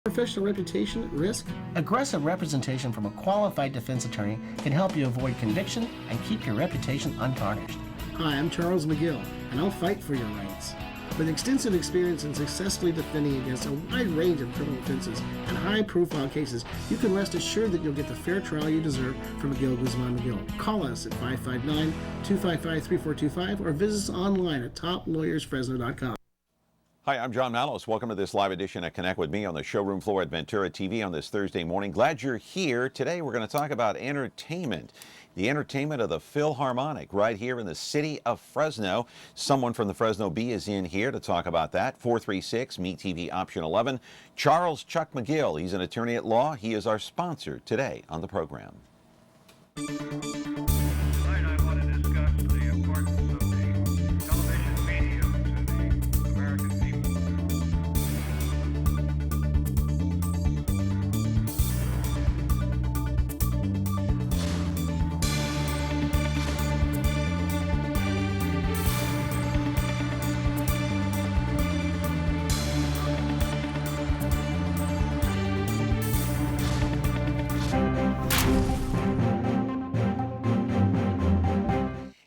professional reputation at risk? Aggressive representation from a qualified defense attorney can help you avoid conviction and keep your reputation untarnished. Hi, I'm Charles McGill, and I'll fight for your rights. With extensive experience in successfully defending against a wide range of criminal offenses and high-profile cases, you can rest assured that you'll get the fair trial you deserve from McGill, Guzman, McGill. Call us at 559-255-3425 or visit us online at toplawyersfresno.com. Hi, I'm John Malos. Welcome to this live edition of Connect with Me on the showroom floor at Ventura TV on this Thursday morning. Glad you're here. Today we're going to talk about entertainment. The entertainment of the Philharmonic right here in the city of Fresno. Someone from the Fresno Bee is in here to talk about that. 436-MeTV option 11. Charles Chuck McGill, he's an attorney at law. He is our sponsor today on the program.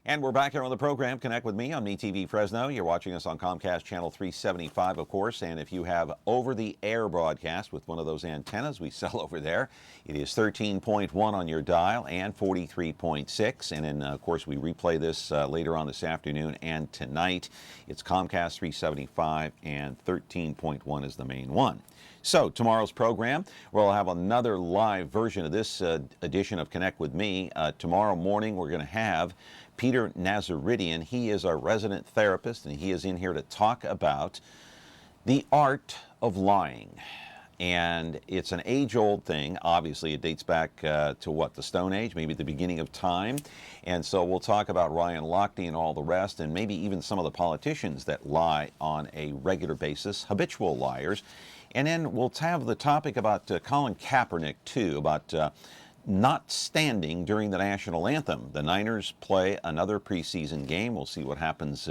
And we're back here on the program, Connect with Me on MeTV Fresno. You're watching us on Comcast Channel 375, of course, and if you have over-the-air broadcast with one of those antennas we sell over there, it is 13.1 on your dial and 43.6, and then, of course, we replay this later on this afternoon and tonight. It's Comcast 375 and 13.1 is the main one. So tomorrow's program, we'll have another live version of this edition of Connect with Me. Tomorrow morning, we're going to have Peter Nazaridian. He is our resident therapist, and he is in here to talk about the art of lying. And it's an age-old thing. Obviously, it dates back to what, the Stone Age, maybe the beginning of time. And so we'll talk about Ryan Lochte and all the rest, and maybe even some of the politicians that lie on a regular basis, habitual liars. And then we'll have the topic about Colin Kaepernick, too, about not standing during the national anthem. The Niners play another preseason game. We'll see what happens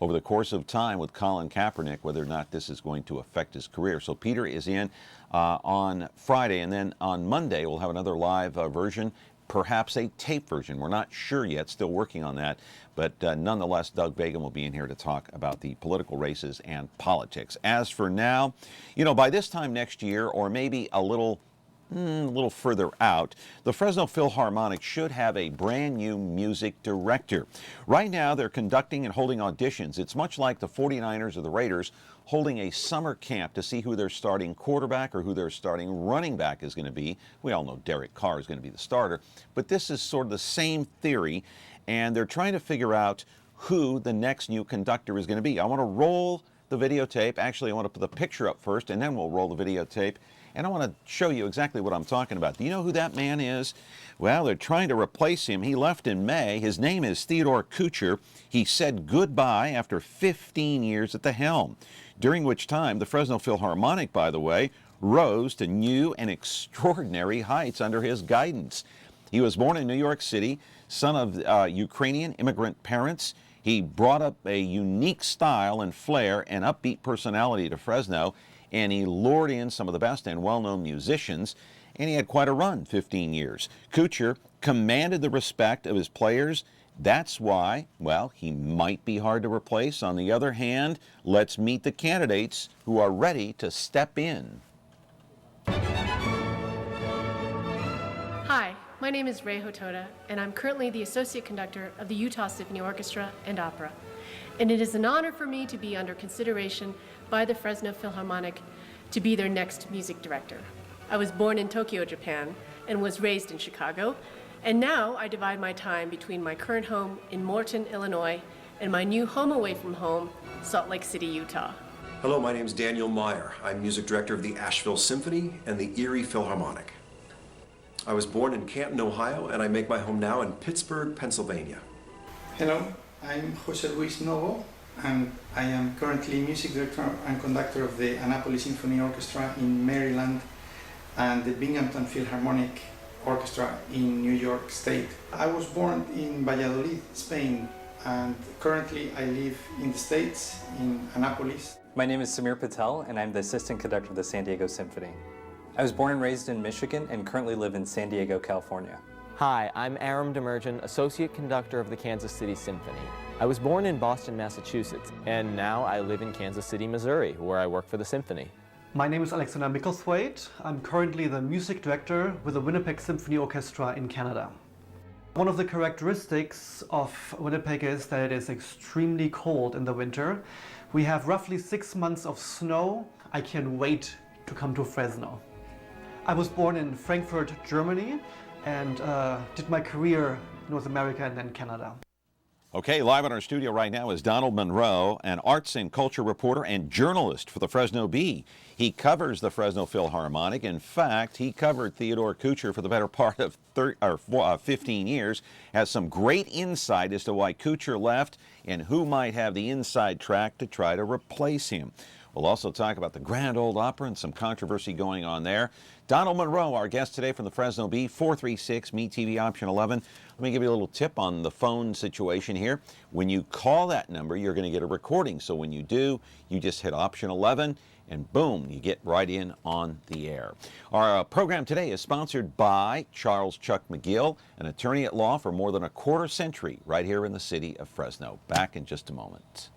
over the course of time with Colin Kaepernick, whether or not this is going to affect his career. So Peter is in on Friday, and then on Monday we'll have another live version, perhaps a tape version. We're not sure yet, still working on that. But nonetheless, Doug Begum will be in here to talk about the political races and politics. As for now, you know, by this time next year, or maybe a little further out, the Fresno Philharmonic should have a brand new music director. Right now, they're conducting and holding auditions. It's much like the 49ers or the Raiders holding a summer camp to see who their starting quarterback or who their starting running back is going to be. We all know Derek Carr is going to be the starter, but this is sort of the same theory, and they're trying to figure out who the next new conductor is going to be. I want to roll the videotape. Actually, I want to put the picture up first, and then we'll roll the videotape. And I want to show you exactly what I'm talking about. Do you know who that man is? Well, they're trying to replace him. He left in May. His name is Theodore Kuchar. He said goodbye after 15 years at the helm, during which time the Fresno Philharmonic, by the way, rose to new and extraordinary heights under his guidance. He was born in New York City, son of Ukrainian immigrant parents. He brought up a unique style and flair and upbeat personality to Fresno, and he lured in some of the best and well-known musicians, and he had quite a run, 15 years. Kuchar commanded the respect of his players. That's why, well, he might be hard to replace. On the other hand, let's meet the candidates who are ready to step in. Hi, my name is Ray Hotoda, and I'm currently the Associate Conductor of the Utah Symphony Orchestra and Opera. And it is an honor for me to be under consideration by the Fresno Philharmonic to be their next music director. I was born in Tokyo, Japan, and was raised in Chicago, and now I divide my time between my current home in Morton, Illinois, and my new home away from home, Salt Lake City, Utah. Hello, my name is Daniel Meyer. I'm music director of the Asheville Symphony and the Erie Philharmonic. I was born in Canton, Ohio, and I make my home now in Pittsburgh, Pennsylvania. Hello, I'm Jose Luis Novo, and I am currently music director and conductor of the Annapolis Symphony Orchestra in Maryland and the Binghamton Philharmonic Orchestra in New York State. I was born in Valladolid, Spain, and currently I live in the States, in Annapolis. My name is Samir Patel, and I'm the assistant conductor of the San Diego Symphony. I was born and raised in Michigan and currently live in San Diego, California. Hi, I'm Aram Demerjen, associate conductor of the Kansas City Symphony. I was born in Boston, Massachusetts, and now I live in Kansas City, Missouri, where I work for the symphony. My name is Alexander Micklethwaite. I'm currently the music director with the Winnipeg Symphony Orchestra in Canada. One of the characteristics of Winnipeg is that it is extremely cold in the winter. We have roughly 6 months of snow. I can't wait to come to Fresno. I was born in Frankfurt, Germany, and did my career in North America and then Canada. Okay, live in our studio right now is Donald Monroe, an arts and culture reporter and journalist for the Fresno Bee. He covers the Fresno Philharmonic. In fact, he covered Theodore Kuchar for the better part of 15 years, has some great insight as to why Kuchar left and who might have the inside track to try to replace him. We'll also talk about the Grand Ole Opera and some controversy going on there. Donald Monroe, our guest today from the Fresno Bee, 436-MeTV option 11. Let me give you a little tip on the phone situation here. When you call that number, you're going to get a recording. So when you do, you just hit option 11 and boom, you get right in on the air. Our program today is sponsored by Charles Chuck McGill, an attorney at law for more than a quarter century right here in the city of Fresno. Back in just a moment.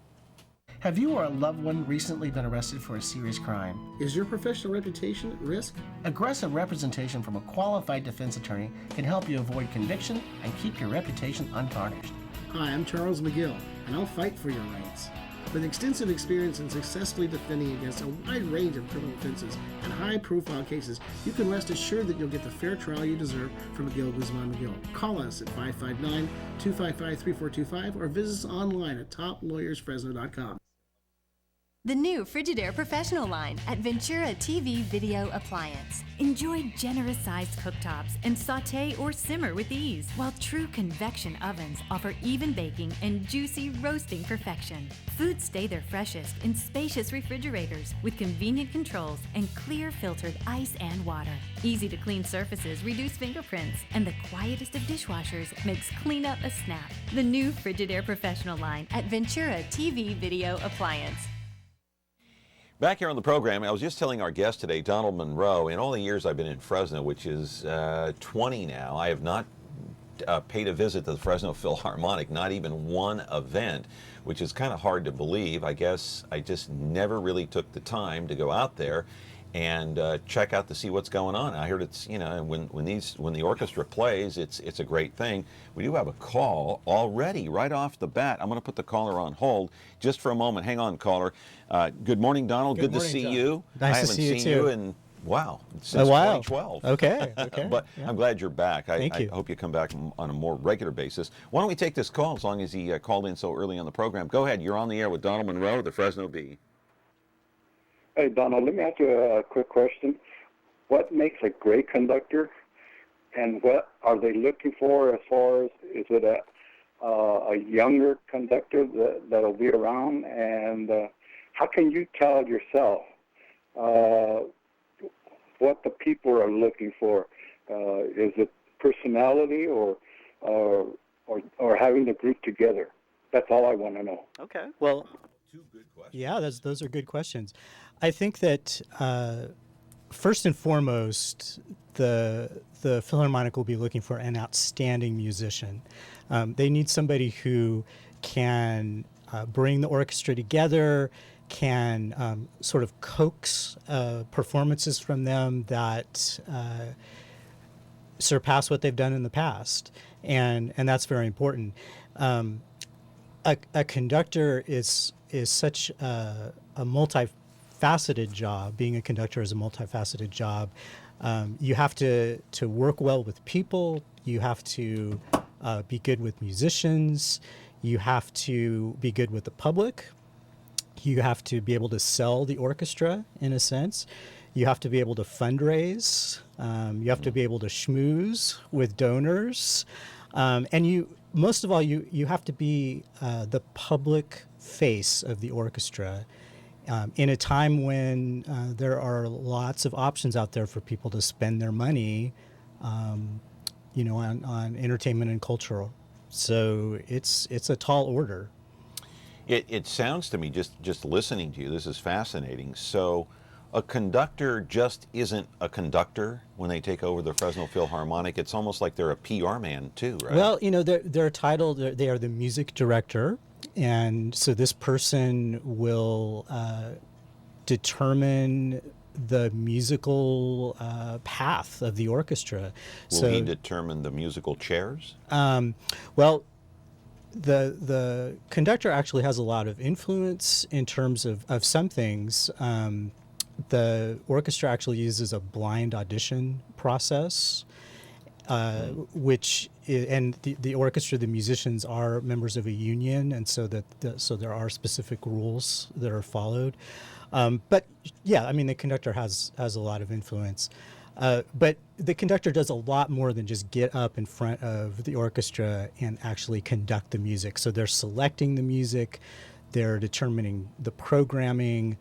Have you or a loved one recently been arrested for a serious crime? Is your professional reputation at risk? Aggressive representation from a qualified defense attorney can help you avoid conviction and keep your reputation untarnished. Hi, I'm Charles McGill, and I'll fight for your rights. With extensive experience in successfully defending against a wide range of criminal offenses and high-profile cases, you can rest assured that you'll get the fair trial you deserve from McGill, Guzman, McGill. Call us at 559-255-3425 or visit us online at toplawyersfresno.com. The new Frigidaire Professional line at Ventura TV Video Appliance. Enjoy generous-sized cooktops and sauté or simmer with ease, while true convection ovens offer even baking and juicy roasting perfection. Foods stay their freshest in spacious refrigerators with convenient controls and clear filtered ice and water. Easy-to-clean surfaces reduce fingerprints, and the quietest of dishwashers makes cleanup a snap. The new Frigidaire Professional line at Ventura TV Video Appliance. Back here on the program, I was just telling our guest today, Donald Monroe, in all the years I've been in Fresno, which is 20 now, I have not paid a visit to the Fresno Philharmonic, not even one event, which is kind of hard to believe. I guess I just never really took the time to go out there and check out to see what's going on. I heard it's, you know, when the orchestra plays, it's a great thing. We do have a call already right off the bat. I'm going to put the caller on hold just for a moment. Hang on, caller. Good morning, Donald. Good to see you. Nice to see you too. In wow, since 2012. Okay. But yeah. I'm glad you're back. Thank you. I hope you come back on a more regular basis. Why don't we take this call as long as he called in so early on the program? Go ahead. You're on the air with Donald Monroe of the Fresno Bee. Hey, Donald, let me ask you a quick question. What makes a great conductor, and what are they looking for as far as, is it a younger conductor that'll be around, and how can you tell yourself what the people are looking for? Is it personality or having the group together? That's all I want to know. Okay. Well, Two good questions. yeah, those are good questions. I think that first and foremost, the Philharmonic will be looking for an outstanding musician. They need somebody who can bring the orchestra together, can sort of coax performances from them that surpass what they've done in the past, and that's very important. A conductor is such a multifaceted job. Being a conductor is a multifaceted job. You have to work well with people. You have to be good with musicians. You have to be good with the public. You have to be able to sell the orchestra, in a sense. You have to be able to fundraise. You have to be able to schmooze with donors. And most of all, you have to be the public face of the orchestra in a time when there are lots of options out there for people to spend their money, on entertainment and cultural. So it's a tall order. It sounds to me, just listening to you, this is fascinating. So a conductor just isn't a conductor when they take over the Fresno Philharmonic. It's almost like they're a PR man too, right? Well, they're titled, they are the music director. And so this person will determine the musical path of the orchestra. Will he determine the musical chairs? Well, the conductor actually has a lot of influence in terms of some things. The orchestra actually uses a blind audition process, and the orchestra, the musicians are members of a union, and so so there are specific rules that are followed. But yeah, I mean, the conductor has a lot of influence. But the conductor does a lot more than just get up in front of the orchestra and actually conduct the music. So they're selecting the music, they're determining the programming,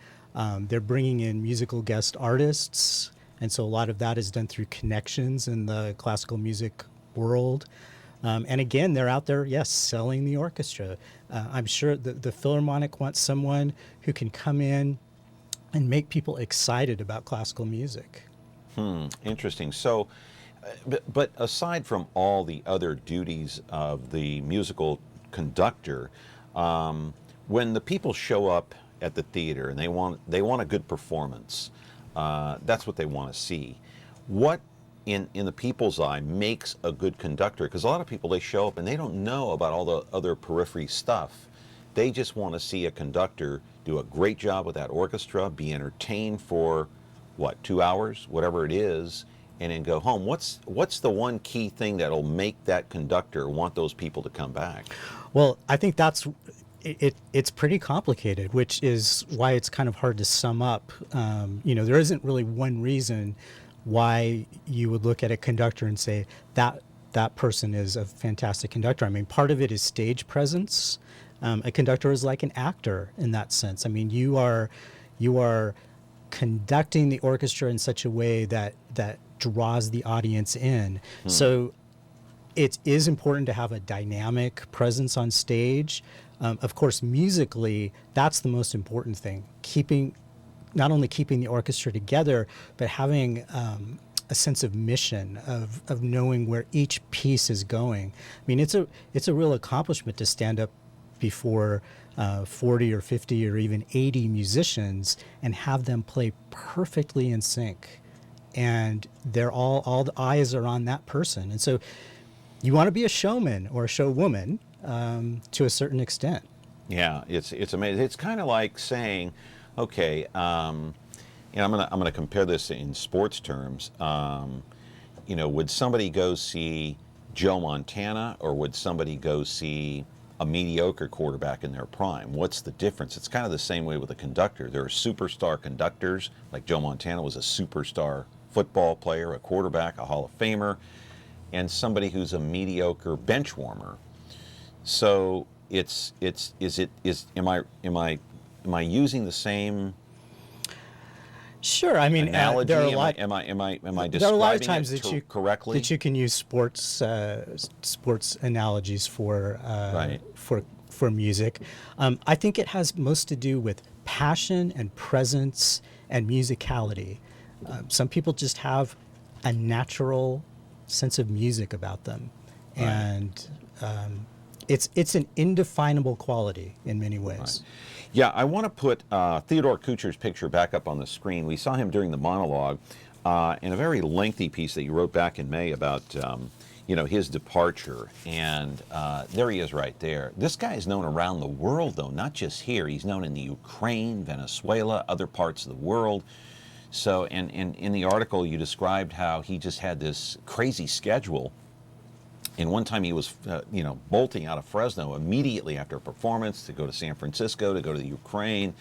they're bringing in musical guest artists. And so a lot of that is done through connections in the classical music world. And again, they're out there, yes, selling the orchestra. I'm sure the Philharmonic wants someone who can come in and make people excited about classical music. Interesting. So, but aside from all the other duties of the musical conductor, when the people show up at the theater and they want a good performance, that's what they want to see. What in the people's eye makes a good conductor? Because a lot of people, they show up and they don't know about all the other periphery stuff. They just want to see a conductor do a great job with that orchestra, be entertained for 2 hours, whatever it is, and then go home. What's the one key thing that'll make that conductor want those people to come back? Well, I think it's pretty complicated, which is why it's kind of hard to sum up. There isn't really one reason why you would look at a conductor and say that person is a fantastic conductor. I mean, part of it is stage presence. A conductor is like an actor in that sense. I mean, you are conducting the orchestra in such a way that draws the audience in. So it is important to have a dynamic presence on stage. Of course, musically, that's the most important thing. Not only keeping the orchestra together, but having a sense of mission, of knowing where each piece is going. I mean, it's a real accomplishment to stand up before 40 or 50 or even 80 musicians and have them play perfectly in sync. And they're all the eyes are on that person. And so you want to be a showman or a showwoman to a certain extent. Yeah, it's amazing. It's kind of like saying, okay, I'm gonna compare this in sports terms. Would somebody go see Joe Montana, or would somebody go see a mediocre quarterback in their prime? What's the difference? It's kind of the same way with a conductor. There are superstar conductors, like Joe Montana was a superstar football player, a quarterback, a Hall of Famer, and somebody who's a mediocre bench warmer. So am I using the same Sure. I mean, analogy? there are a lot. Am I describing there are a lot of times correctly? that you can use sports analogies for music. I think it has most to do with passion and presence and musicality. Some people just have a natural sense of music about them, and it's an indefinable quality in many ways. Right. Yeah, I want to put Theodore Kucher's picture back up on the screen. We saw him during the monologue in a very lengthy piece that you wrote back in May about his departure, and there he is right there. This guy is known around the world, though, not just here. He's known in the Ukraine, Venezuela, other parts of the world. So, and in the article, you described how he just had this crazy schedule. And one time he was, bolting out of Fresno immediately after a performance to go to San Francisco, to go to the Ukraine.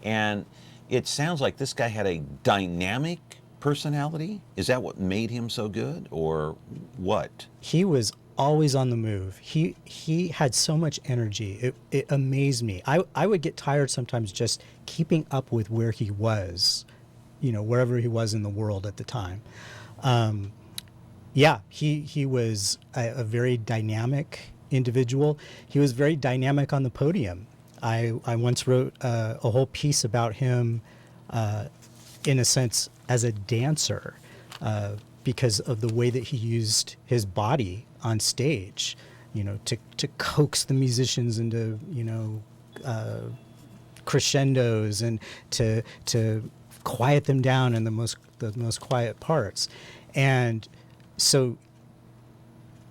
And it sounds like this guy had a dynamic personality. Is that what made him so good, or what? He was always on the move. He had so much energy. It amazed me. I would get tired sometimes just keeping up with where he was, wherever he was in the world at the time. Yeah, he was a very dynamic individual. He was very dynamic on the podium. I once wrote a whole piece about him, in a sense, as a dancer, because of the way that he used his body on stage, to coax the musicians into, crescendos and to quiet them down in the most quiet parts. And so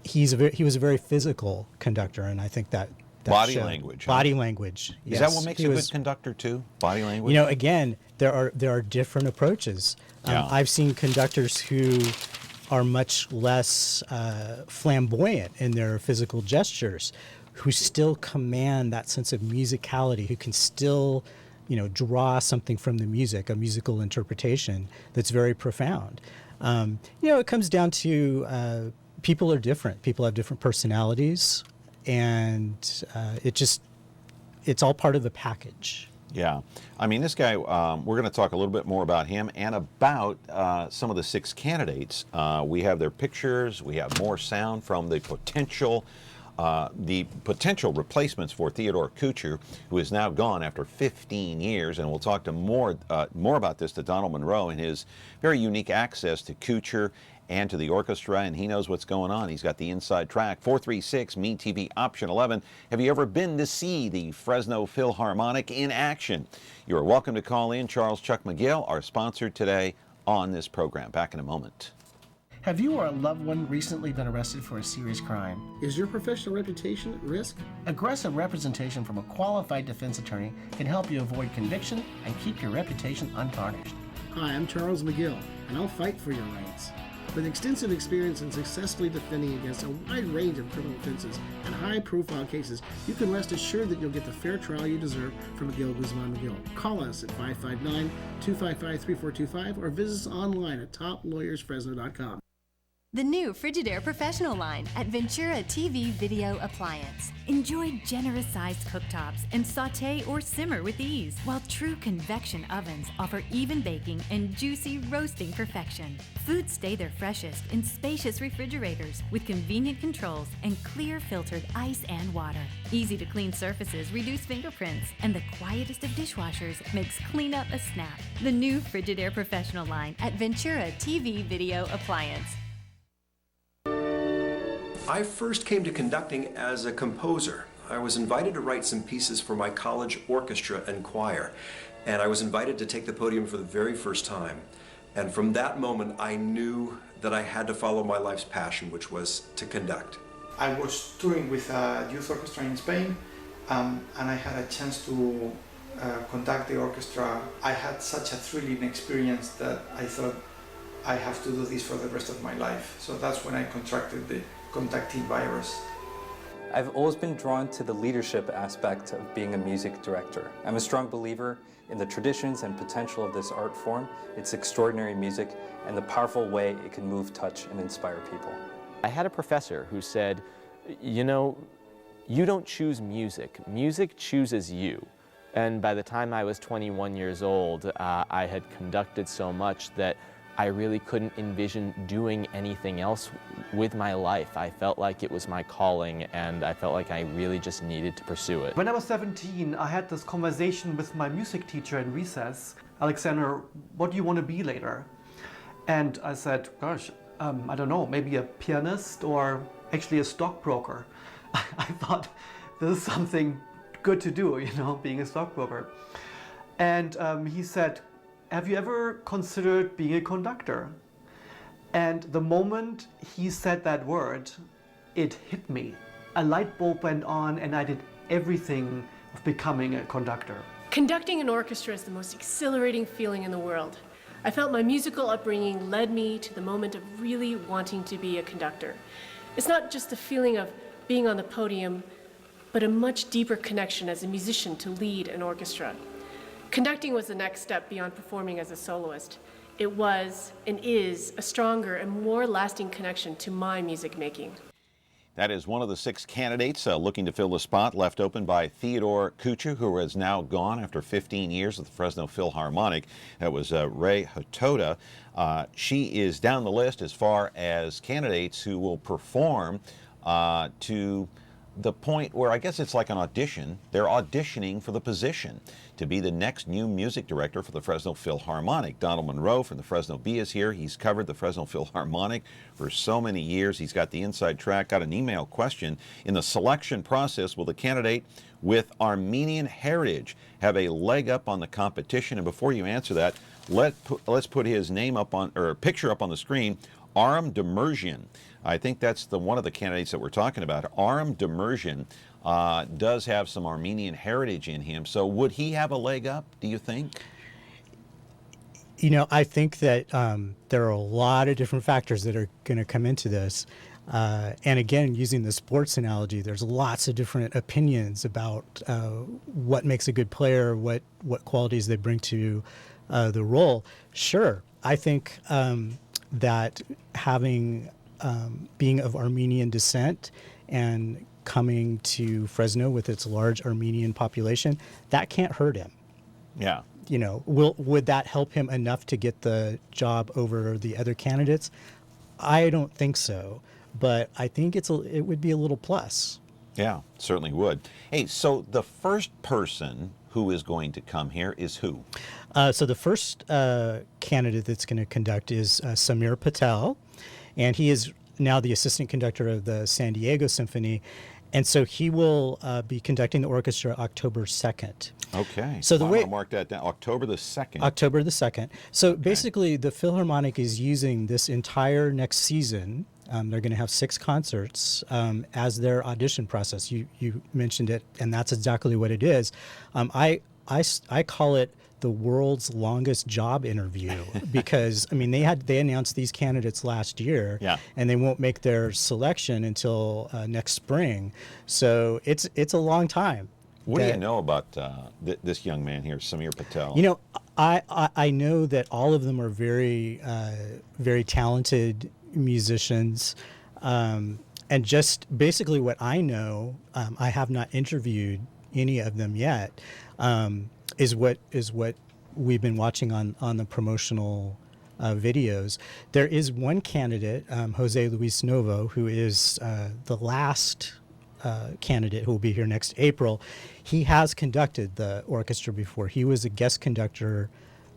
he was a very physical conductor, and I think that body showed. language. Body language. Is that what makes a good conductor too? Body language. Again, there are different approaches. I've seen conductors who are much less flamboyant in their physical gestures, who still command that sense of musicality, who can still, draw something from the music, a musical interpretation that's very profound. It comes down to people are different. People have different personalities, and it's all part of the package. Yeah. I mean, this guy, we're going to talk a little bit more about him and about some of the 6 candidates. We have their pictures. We have more sound from the potential replacements for Theodore Kuchar, who is now gone after 15 years. And we'll talk to more about this to Donald Monroe and his very unique access to Kuchar and to the orchestra, and he knows what's going on. He's got the inside track. 436-MeTV option 11. Have you ever been to see the Fresno Philharmonic in action? You are welcome to call in. Charles Chuck McGill, our sponsor today on this program. Back in a moment. Have you or a loved one recently been arrested for a serious crime? Is your professional reputation at risk? Aggressive representation from a qualified defense attorney can help you avoid conviction and keep your reputation untarnished. Hi, I'm Charles McGill, and I'll fight for your rights. With extensive experience in successfully defending against a wide range of criminal offenses and high-profile cases, you can rest assured that you'll get the fair trial you deserve from McGill, Guzman McGill. Call us at 559-255-3425 or visit us online at toplawyersfresno.com. The new Frigidaire Professional line at Ventura TV Video Appliance. Enjoy generous-sized cooktops and saute or simmer with ease, while true convection ovens offer even baking and juicy roasting perfection. Foods stay their freshest in spacious refrigerators with convenient controls and clear filtered ice and water. Easy-to-clean surfaces reduce fingerprints, and the quietest of dishwashers makes cleanup a snap. The new Frigidaire Professional line at Ventura TV Video Appliance. I first came to conducting as a composer. I was invited to write some pieces for my college orchestra and choir, and I was invited to take the podium for the very first time. And from that moment, I knew that I had to follow my life's passion, which was to conduct. I was touring with a youth orchestra in Spain, and I had a chance to conduct the orchestra. I had such a thrilling experience that I thought I have to do this for the rest of my life. So that's when I contracted the conducting virus. I've always been drawn to the leadership aspect of being a music director. I'm a strong believer in the traditions and potential of this art form, its extraordinary music, and the powerful way it can move, touch, and inspire people. I had a professor who said, you don't choose music. Music chooses you. And by the time I was 21 years old, I had conducted so much that I really couldn't envision doing anything else with my life. I felt like it was my calling, and I felt like I really just needed to pursue it. When I was 17, I had this conversation with my music teacher in recess. Alexander, what do you want to be later? And I said, gosh, I don't know, maybe a pianist or actually a stockbroker. I thought this is something good to do, being a stockbroker. And he said, have you ever considered being a conductor? And the moment he said that word, it hit me. A light bulb went on, and I did everything of becoming a conductor. Conducting an orchestra is the most exhilarating feeling in the world. I felt my musical upbringing led me to the moment of really wanting to be a conductor. It's not just the feeling of being on the podium, but a much deeper connection as a musician to lead an orchestra. Conducting was the next step beyond performing as a soloist. It was and is a stronger and more lasting connection to my music making. That is one of the 6 candidates looking to fill the spot left open by Theodore Kuchar, who has now gone after 15 years at the Fresno Philharmonic. That was Ray Hotoda. She is down the list as far as candidates who will perform to the point where I guess it's like an audition. They're auditioning for the position to be the next new music director for the Fresno Philharmonic. Donald Monroe from the Fresno Bee is here. He's covered the Fresno Philharmonic for so many years. He's got the inside track. Got an email question. In the selection process, will the candidate with Armenian heritage have a leg up on the competition? And before you answer that, let's put his name up on, or picture up on the screen. Aram Demirjian. I think that's one of the candidates that we're talking about. Aram Demirjian does have some Armenian heritage in him. So would he have a leg up, do you think? You know, I think that there are a lot of different factors that are going to come into this. And again, using the sports analogy, there's lots of different opinions about what makes a good player, what qualities they bring to the role. Sure, I think that having being of Armenian descent and coming to Fresno with its large Armenian population, that can't hurt him. Yeah. You know, would that help him enough to get the job over the other candidates? I don't think so, but I think it would be a little plus. Yeah, certainly would. Hey, so the first person who is going to come here is who? So the first candidate that's going to conduct is Samir Patel, and he is now the assistant conductor of the San Diego Symphony, and so he will be conducting the orchestra October 2nd. Okay. So the I'm way gonna mark that down. October the 2nd. October the 2nd. So basically, the Philharmonic is using this entire next season. They're going to have 6 concerts as their audition process. You mentioned it, and that's exactly what it is. I call it the world's longest job interview because I mean they announced these candidates last year, and they won't make their selection until next spring. So it's a long time. What do you know about this young man here, Samir Patel? You know, I know that all of them are very very talented musicians, and just basically what I know, I have not interviewed any of them yet. Is what we've been watching on the promotional videos. There is one candidate, Jose Luis Novo, who is the last candidate who will be here next April. He has conducted the orchestra before. He was a guest conductor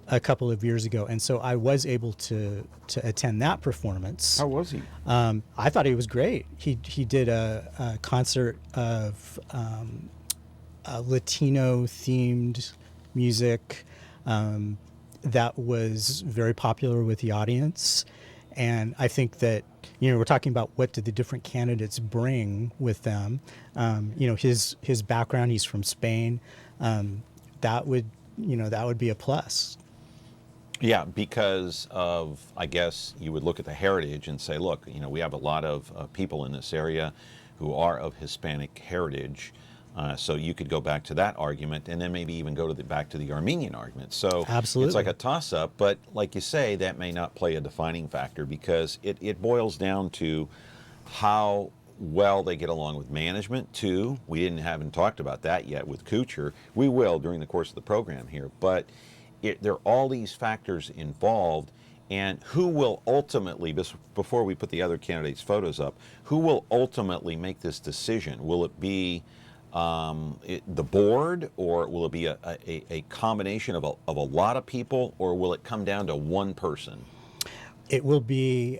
a couple of years ago, and so I was able to attend that performance. How was he? I thought he was great. He did a concert of Latino-themed music that was very popular with the audience. And I think that, you know, we're talking about what did the different candidates bring with them. You know, his background, he's from Spain. That would be a plus. Yeah, because of, I guess, you would look at the heritage and say, look, you know, we have a lot of people in this area who are of Hispanic heritage. So you could go back to that argument and then maybe even go back to the Armenian argument. So absolutely, it's like a toss-up, but like you say, that may not play a defining factor because it boils down to how well they get along with management too. We haven't talked about that yet with Kuchar. We will during the course of the program here, but there are all these factors involved, and who will ultimately, before we put the other candidates' photos up, who will ultimately make this decision? Will it be the board, or will it be a combination of a lot of people, or will it come down to one person? It will be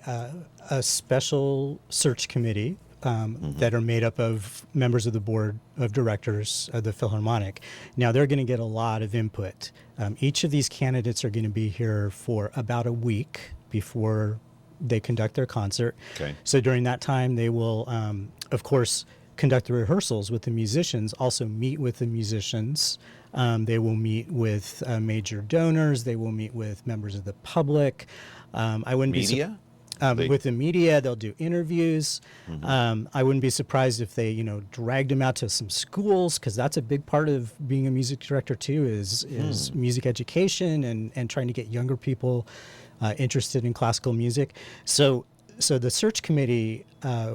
a special search committee that are made up of members of the board of directors of the Philharmonic. Now, they're going to get a lot of input. Each of these candidates are going to be here for about a week before they conduct their concert. Okay. So during that time, they will, of course, conduct the rehearsals with the musicians, also meet with the musicians. They will meet with major donors. They will meet with members of the public. I wouldn't media? With the media, they'll do interviews. Mm-hmm. I wouldn't be surprised if they, dragged them out to some schools, because that's a big part of being a music director too, is music education and trying to get younger people interested in classical music. So the search committee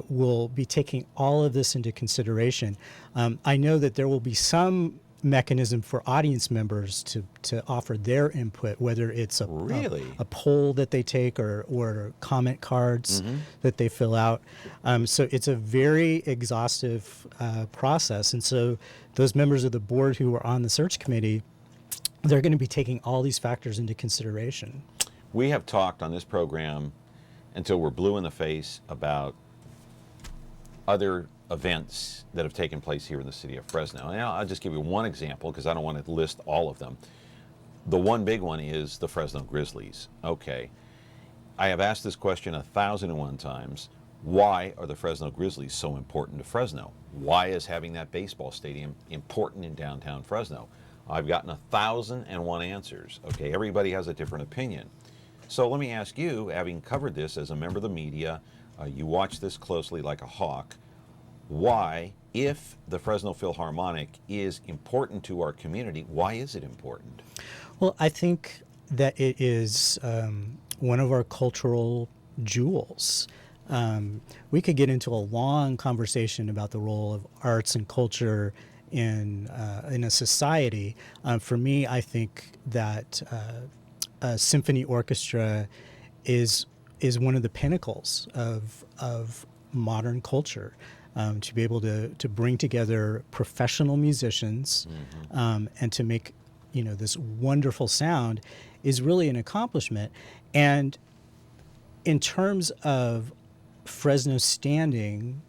will be taking all of this into consideration. I know that there will be some mechanism for audience members to offer their input, whether it's a poll that they take or comment cards that they fill out. So it's a very exhaustive process. And so those members of the board who are on the search committee, they're going to be taking all these factors into consideration. We have talked on this program until we're blue in the face about other events that have taken place here in the city of Fresno. And I'll just give you one example because I don't want to list all of them. The one big one is the Fresno Grizzlies. Okay, I have asked this question 1,001 times. Why are the Fresno Grizzlies so important to Fresno? Why is having that baseball stadium important in downtown Fresno? I've gotten 1,001 answers. Okay, everybody has a different opinion. So let me ask you, having covered this as a member of the media, you watch this closely like a hawk, why, if the Fresno Philharmonic is important to our community, why is it important? Well, I think that it is one of our cultural jewels. We could get into a long conversation about the role of arts and culture in a society. For me, I think that a symphony orchestra is one of the pinnacles of modern culture. To be able to bring together professional musicians and to make this wonderful sound is really an accomplishment. And in terms of Fresno standing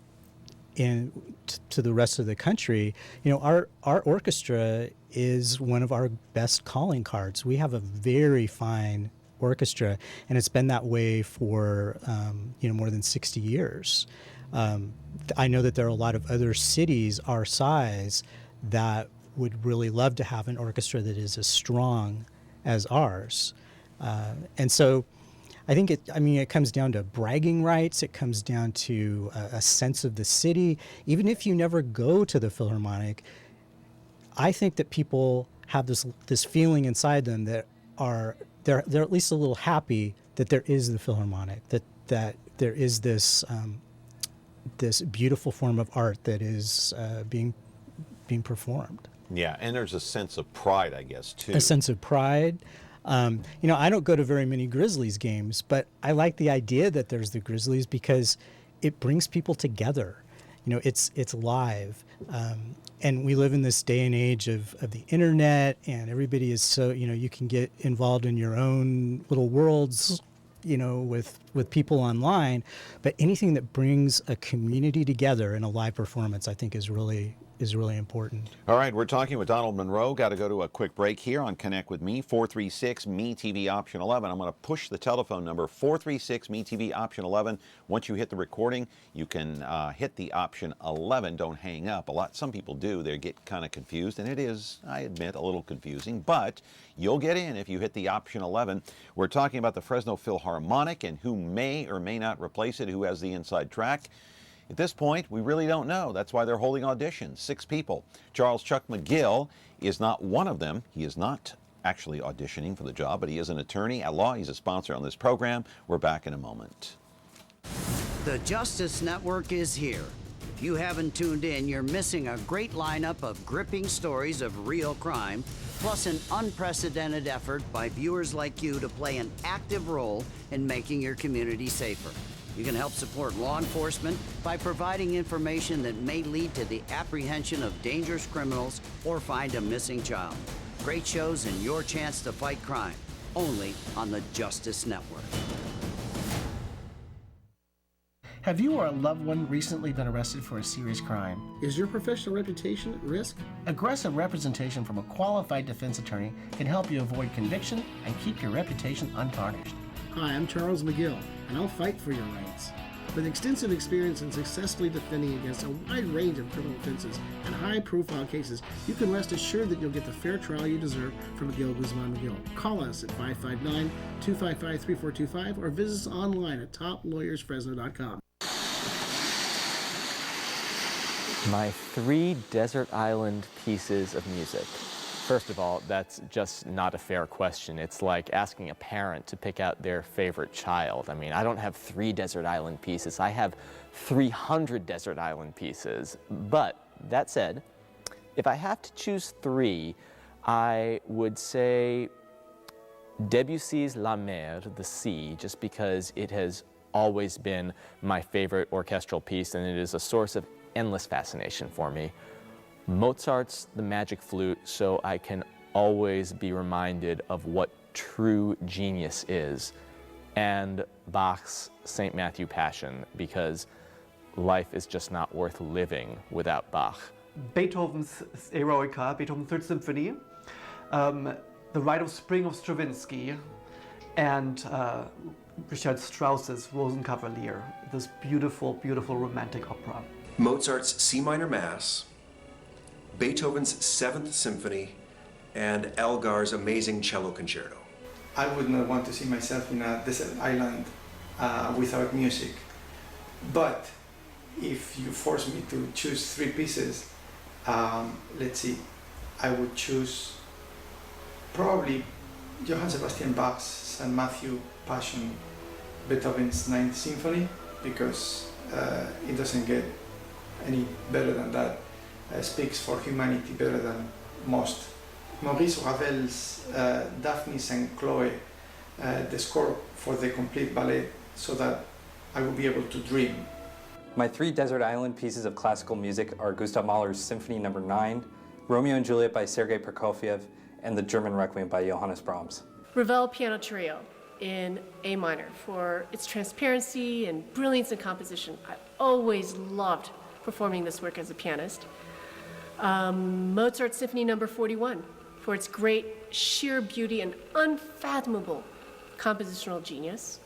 to the rest of the country, our orchestra is one of our best calling cards. We have a very fine orchestra, and it's been that way for more than 60 years. I know that there are a lot of other cities our size that would really love to have an orchestra that is as strong as ours. And so I think it comes down to bragging rights. It comes down to a sense of the city. Even if you never go to the Philharmonic, I think that people have this feeling inside them that they're at least a little happy that there is the Philharmonic, that there is this beautiful form of art that is being performed. Yeah, and there's a sense of pride, I guess, too. A sense of pride. I don't go to very many Grizzlies games, but I like the idea that there's the Grizzlies because it brings people together. It's live. And we live in this day and age of the internet, and everybody is so, you can get involved in your own little worlds, with people online, but anything that brings a community together in a live performance, I think is really important. All right, we're talking with Donald Monroe. Got to go to a quick break here on Connect with Me, 436-ME-TV option 11. I'm going to push the telephone number, 436-ME-TV option 11. Once you hit the recording, you can hit the option 11. Don't hang up. Some people do. They get kind of confused, and it is, I admit, a little confusing, but you'll get in if you hit the option 11. We're talking about the Fresno Philharmonic and who may or may not replace it, who has the inside track. At this point, we really don't know. That's why they're holding auditions, 6 people. Charles Chuck McGill is not one of them. He is not actually auditioning for the job, but he is an attorney at law. He's a sponsor on this program. We're back in a moment. The Justice Network is here. If you haven't tuned in, you're missing a great lineup of gripping stories of real crime, plus an unprecedented effort by viewers like you to play an active role in making your community safer. You can help support law enforcement by providing information that may lead to the apprehension of dangerous criminals or find a missing child. Great shows and your chance to fight crime, only on the Justice Network. Have you or a loved one recently been arrested for a serious crime? Is your professional reputation at risk? Aggressive representation from a qualified defense attorney can help you avoid conviction and keep your reputation untarnished. Hi, I'm Charles McGill, and I'll fight for your rights. With extensive experience in successfully defending against a wide range of criminal offenses and high-profile cases, you can rest assured that you'll get the fair trial you deserve from McGill, Guzman McGill. Call us at 559-255-3425 or visit us online at toplawyersfresno.com. My 3 desert island pieces of music. First of all, that's just not a fair question. It's like asking a parent to pick out their favorite child. I mean, I don't have 3 desert island pieces. I have 300 desert island pieces. But that said, If I have to choose three, I would say Debussy's La Mer, the Sea, just because it has always been my favorite orchestral piece and it is a source of endless fascination for me. Mozart's The Magic Flute, so I can always be reminded of what true genius is. And Bach's St. Matthew Passion, because life is just not worth living without Bach. Beethoven's Eroica, Beethoven's Third Symphony, The Rite of Spring of Stravinsky, and Richard Strauss's Rosenkavalier, this beautiful, beautiful romantic opera. Mozart's C minor Mass, Beethoven's Seventh Symphony, and Elgar's amazing cello concerto. I would not want to see myself in a desert island without music. But if you force me to choose three pieces, let's see, I would choose probably Johann Sebastian Bach's St. Matthew Passion, Beethoven's Ninth Symphony, because it doesn't get any better than that. Speaks for humanity better than most. Maurice Ravel's Daphnis and Chloe, the score for the complete ballet, so that I will be able to dream. My three desert island pieces of classical music are Gustav Mahler's Symphony No. 9, Romeo and Juliet by Sergei Prokofiev, and the German Requiem by Johannes Brahms. Ravel Piano Trio in A minor for its transparency and brilliance in composition. I always loved performing this work as a pianist. Mozart Symphony No. 41 for its great sheer beauty and unfathomable compositional genius.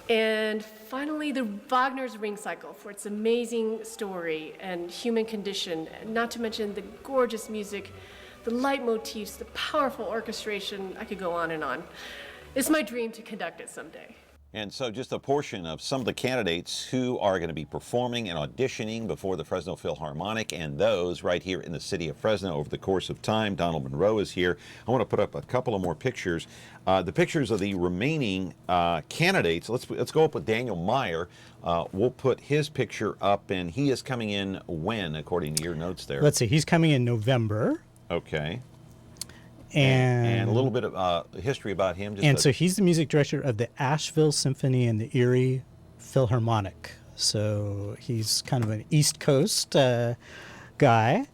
And finally, the Wagner's Ring Cycle for its amazing story and human condition, not to mention the gorgeous music, the leitmotifs, the powerful orchestration. I could go on and on. It's my dream to conduct it someday. And so just a portion of some of the candidates who are going to be performing and auditioning before the Fresno Philharmonic, and those right here in the city of Fresno over the course of time. Donald Monroe is here. I want to put up a couple of more pictures. The pictures of the remaining candidates. Let's go up with Daniel Meyer. We'll put his picture up, and he is coming in when, according to your notes there? Let's see, he's coming in November. Okay. And a little bit of history about him. So he's the music director of the Asheville Symphony and the Erie Philharmonic. So he's kind of an East Coast guy.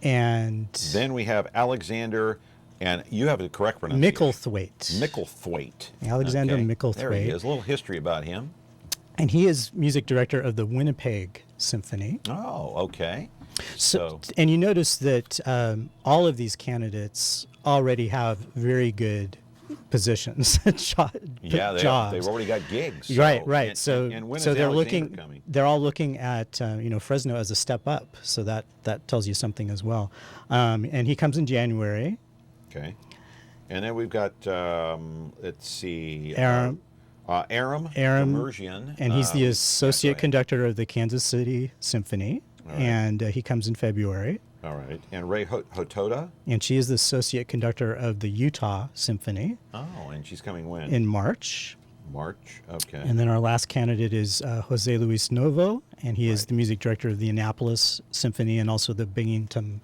And then we have Alexander, and you have the correct pronunciation. Micklethwaite. Alexander Micklethwaite. There he is. A little history about him. And he is music director of the Winnipeg Symphony. Oh, okay. So, and you notice that all of these candidates already have very good positions, jobs. They've already got gigs. So, right. And when is they're Alexander coming? They're all looking at Fresno as a step up. So that tells you something as well. And he comes in January. Okay. And then we've got let's see. Aram Demerjian. And he's the associate conductor of the Kansas City Symphony. Right. And he comes in February. All right. And Ray Hotoda? And she is the associate conductor of the Utah Symphony. Oh, and she's coming when? In March. Okay. And then our last candidate is Jose Luis Novo, and he is the music director of the Annapolis Symphony and also the Binghamton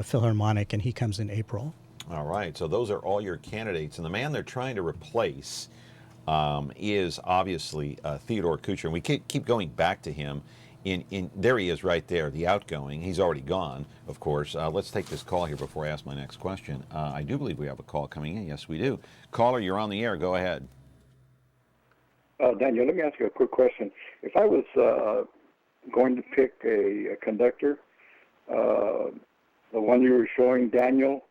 Philharmonic, and he comes in April. All right. So those are all your candidates. And the man they're trying to replace is obviously Theodore Kuchar. And we keep going back to him. There he is right there, the outgoing. He's already gone, of course. Let's take this call here before I ask my next question. I do believe we have a call coming in. Yes, we do. Caller, you're on the air. Go ahead. Daniel, let me ask you a quick question. If I was going to pick a conductor, the one you were showing, Daniel,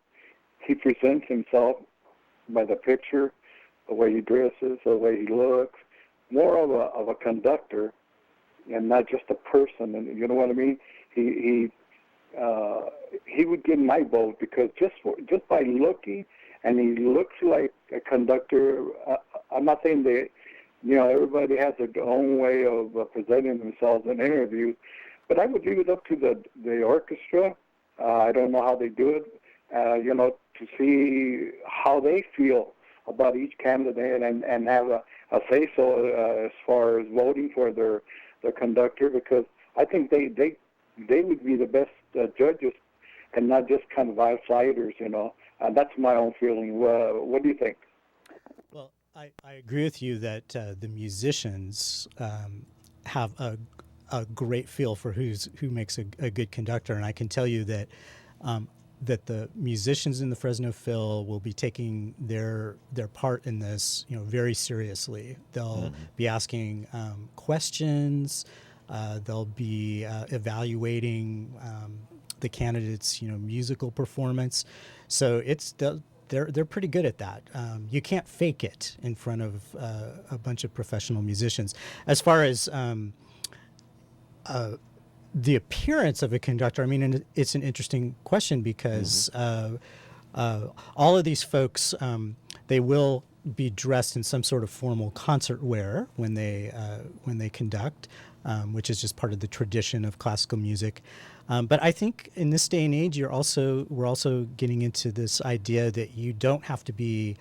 he presents himself by the picture, the way he dresses, the way he looks, more of a conductor, and not just a person, and you know what I mean. He would get my vote because just by looking, and he looks like a conductor. I'm not saying that everybody has their own way of presenting themselves in interviews, but I would leave it up to the orchestra. I don't know how they do it, to see how they feel about each candidate and have a say-so as far as voting for their conductor, because I think they they would be the best judges and not just kind of outsiders, you know. That's my own feeling. What do you think? Well, I agree with you that the musicians have a great feel for who makes a good conductor, and I can tell you that that the musicians in the Fresno Phil will be taking their part in this, very seriously. They'll be asking questions. They'll be evaluating the candidates, musical performance. So they're pretty good at that. You can't fake it in front of a bunch of professional musicians. As far as the appearance of a conductor, I mean, it's an interesting question because all of these folks, they will be dressed in some sort of formal concert wear when they conduct, which is just part of the tradition of classical music. But I think in this day and age, we're also getting into this idea that you don't have to be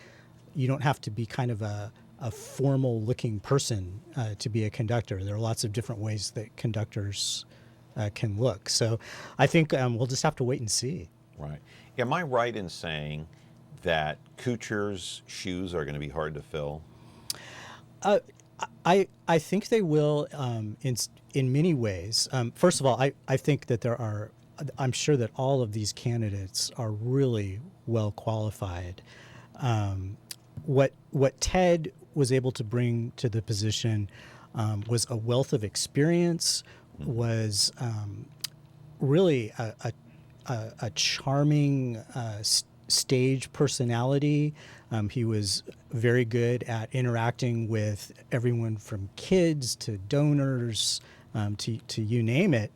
kind of a formal looking person to be a conductor. There are lots of different ways that conductors can look. So I think we'll just have to wait and see. Right. Am I right in saying that Kuchar's shoes are going to be hard to fill? I think they will in many ways. First of all, I think that I'm sure that all of these candidates are really well qualified. What Ted was able to bring to the position was a wealth of experience, was really a charming stage personality. He was very good at interacting with everyone from kids to donors to you name it.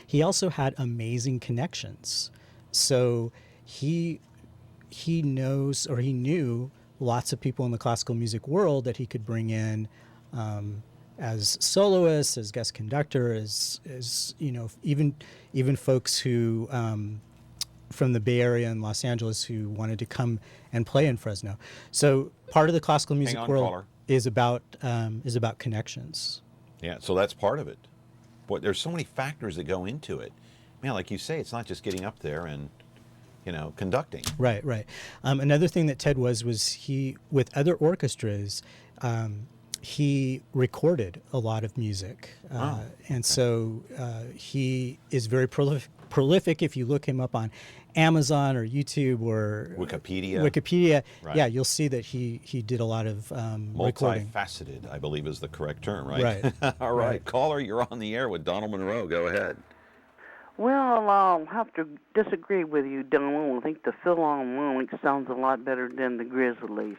He also had amazing connections. So he knew lots of people in the classical music world that he could bring in as soloists, as guest conductor, as even folks who from the Bay Area and Los Angeles who wanted to come and play in Fresno. So part of the classical music world is about connections. Yeah, so that's part of it. But there's so many factors that go into it. Man, like you say, it's not just getting up there and conducting. Right. Another thing that Ted was he, with other orchestras, he recorded a lot of music. So he is very prolific. If you look him up on Amazon or YouTube or Wikipedia, right. Yeah, you'll see that he did a lot of recording. Multifaceted, I believe is the correct term, right? Right. All right. Caller, you're on the air with Donald Monroe. Go ahead. Well, I'll have to disagree with you, Donald. I think the Philharmonic sounds a lot better than the Grizzlies.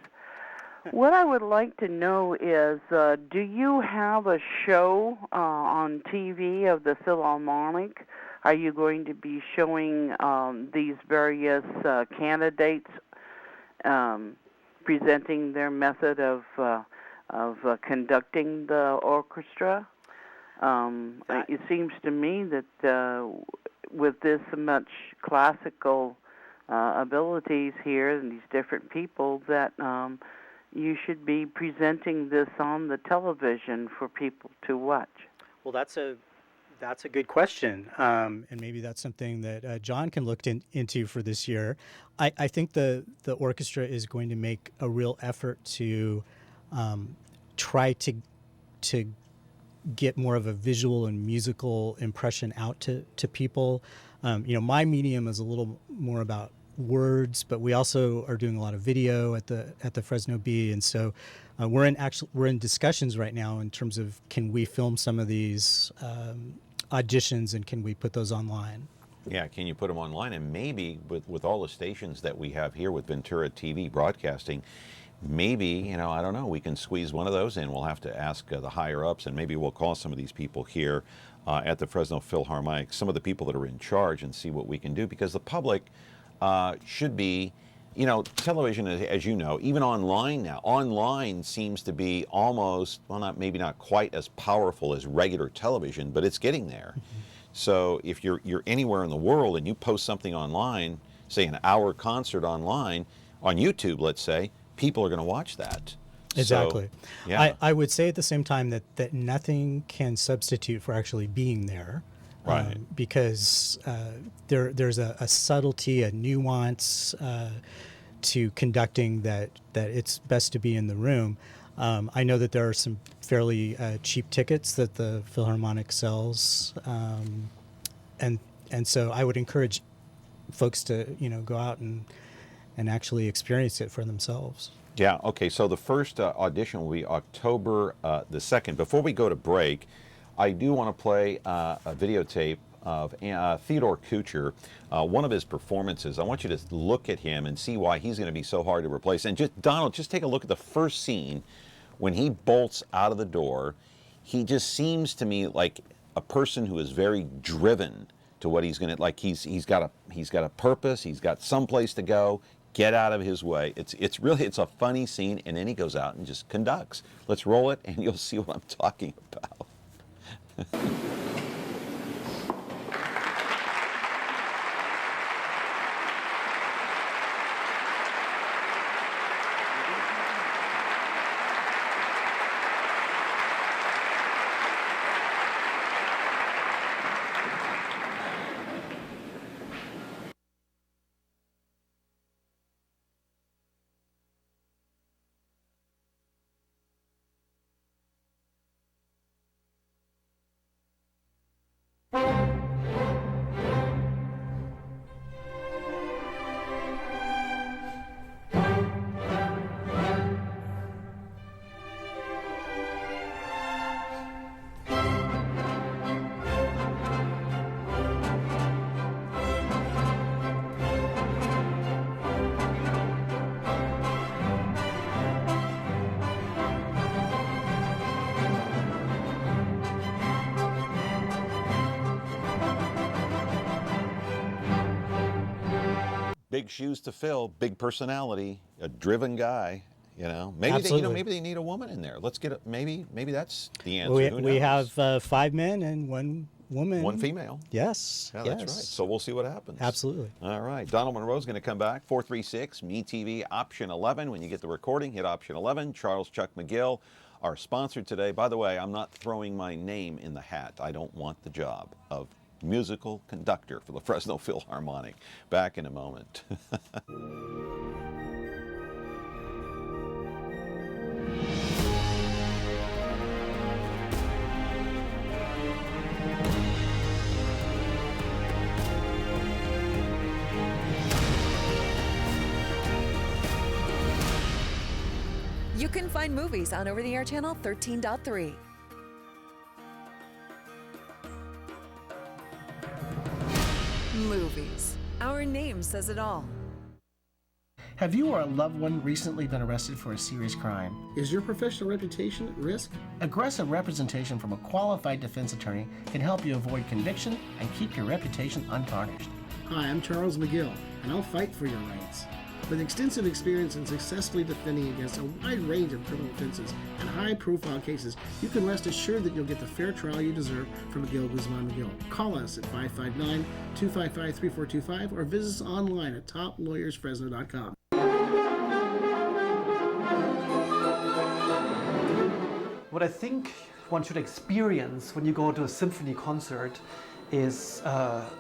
What I would like to know is, do you have a show on TV of the Philharmonic? Are you going to be showing these various candidates presenting their method of conducting the orchestra? It seems to me that with this much classical abilities here and these different people that you should be presenting this on the television for people to watch. Well, that's a good question, and maybe that's something that John can look into for this year. I think the orchestra is going to make a real effort to try to get more of a visual and musical impression out to people. My medium is a little more about words, but we also are doing a lot of video at the Fresno Bee, and so we're in discussions right now in terms of can we film some of these auditions and can we put those online? Yeah, can you put them online? And maybe with all the stations that we have here with Ventura TV broadcasting, maybe, I don't know, we can squeeze one of those in. We'll have to ask the higher ups, and maybe we'll call some of these people here at the Fresno Philharmonic, some of the people that are in charge, and see what we can do, because the public should be, television, as you know, even online now, online seems to be almost, well, maybe not quite as powerful as regular television, but it's getting there. So if you're anywhere in the world and you post something online, say an hour concert online, on YouTube, let's say, people are going to watch that. Exactly. So, yeah. I would say at the same time that nothing can substitute for actually being there. Right. Because there's a subtlety, a nuance to conducting that it's best to be in the room. I know that there are some fairly cheap tickets that the Philharmonic sells, and so I would encourage folks to go out and actually experience it for themselves. Yeah, okay, so the first audition will be October the 2nd. Before we go to break, I do want to play a videotape of Theodore Kuchar, one of his performances. I want you to look at him and see why he's going to be so hard to replace. And just, Donald, just take a look at the first scene. When he bolts out of the door, he just seems to me like a person who is very driven to what he's going to, like he's got a purpose, he's got someplace to go. Get out of his way. It's really a funny scene, and then he goes out and just conducts. Let's roll it, and you'll see what I'm talking about. Big shoes to fill, big personality, a driven guy. Maybe Absolutely. maybe they need a woman in there. Let's get maybe that's the answer. We have 5 men and 1 woman. 1 female. Yes. Yeah, yes. that's right. So we'll see what happens. Absolutely. All right. Donald Monroe's going to come back. 436 MeTV option 11. When you get the recording, hit option 11. Charles Chuck McGill, our sponsor today. By the way, I'm not throwing my name in the hat. I don't want the job of musical conductor for the Fresno Philharmonic. Back in a moment. You can find movies on over-the-air channel 13.3. Movies. Our name says it all. Have you or a loved one recently been arrested for a serious crime? Is your professional reputation at risk? Aggressive representation from a qualified defense attorney can help you avoid conviction and keep your reputation untarnished. Hi, I'm Charles McGill, and I'll fight for your rights. With extensive experience in successfully defending against a wide range of criminal offenses and high-profile cases, you can rest assured that you'll get the fair trial you deserve from McGill Guzman McGill. Call us at 559-255-3425 or visit us online at toplawyersfresno.com. What I think one should experience when you go to a symphony concert is,